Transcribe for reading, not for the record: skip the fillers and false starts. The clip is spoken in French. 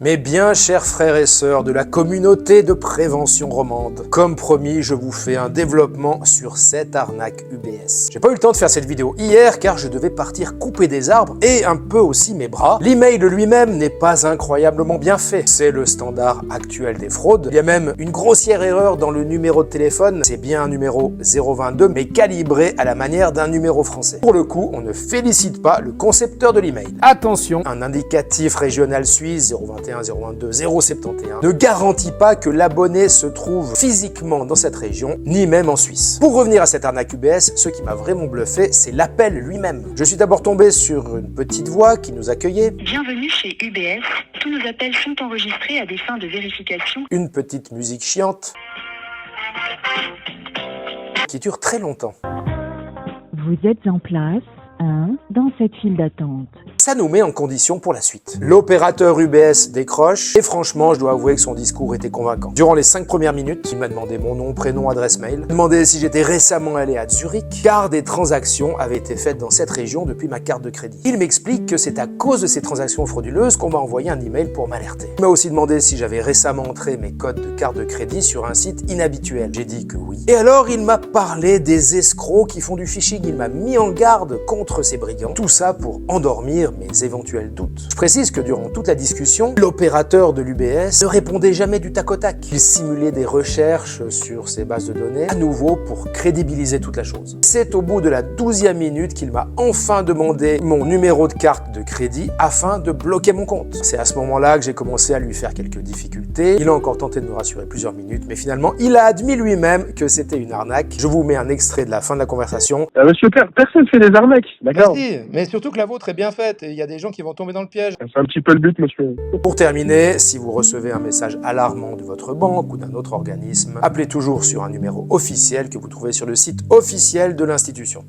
Mes bien chers frères et sœurs de la communauté de prévention romande, comme promis, je vous fais un développement sur cette arnaque UBS. J'ai pas eu le temps de faire cette vidéo hier car je devais partir couper des arbres et un peu aussi mes bras. L'email lui-même n'est pas incroyablement bien fait. C'est le standard actuel des fraudes. Il y a même une grossière erreur dans le numéro de téléphone. C'est bien un numéro 022 mais calibré à la manière d'un numéro français. Pour le coup, on ne félicite pas le concepteur de l'email. Attention, un indicatif régional suisse 021 022 071 ne garantit pas que l'abonné se trouve physiquement dans cette région, ni même en Suisse. Pour revenir à cette arnaque UBS, ce qui m'a vraiment bluffé, c'est l'appel lui-même. Je suis d'abord tombé sur une petite voix qui nous accueillait. Bienvenue chez UBS. Tous nos appels sont enregistrés à des fins de vérification. Une petite musique chiante qui dure très longtemps. Vous êtes en place 1 dans cette file d'attente. Ça nous met en condition pour la suite. L'opérateur UBS décroche et franchement, je dois avouer que son discours était convaincant. Durant les 5 premières minutes, il m'a demandé mon nom, prénom, adresse mail, demandé si j'étais récemment allé à Zurich, car des transactions avaient été faites dans cette région depuis ma carte de crédit. Il m'explique que c'est à cause de ces transactions frauduleuses qu'on m'a envoyé un email pour m'alerter. Il m'a aussi demandé si j'avais récemment entré mes codes de carte de crédit sur un site inhabituel. J'ai dit que oui. Et alors, il m'a parlé des escrocs qui font du phishing. Il m'a mis en garde contre ces brigands. Tout ça pour endormir mes éventuels doutes. Je précise que durant toute la discussion, l'opérateur de l'UBS ne répondait jamais du tac au tac. Il simulait des recherches sur ses bases de données, à nouveau pour crédibiliser toute la chose. C'est au bout de la 12e minute qu'il m'a enfin demandé mon numéro de carte de crédit afin de bloquer mon compte. C'est à ce moment-là que j'ai commencé à lui faire quelques difficultés. Il a encore tenté de me rassurer plusieurs minutes, mais finalement, il a admis lui-même que c'était une arnaque. Je vous mets un extrait de la fin de la conversation. Monsieur Père, personne fait des arnaques, d'accord? Merci, mais surtout que la vôtre est bien faite et il y a des gens qui vont tomber dans le piège. C'est un petit peu le but, monsieur. Pour terminer, si vous recevez un message alarmant de votre banque ou d'un autre organisme, appelez toujours sur un numéro officiel que vous trouvez sur le site officiel de l'institution.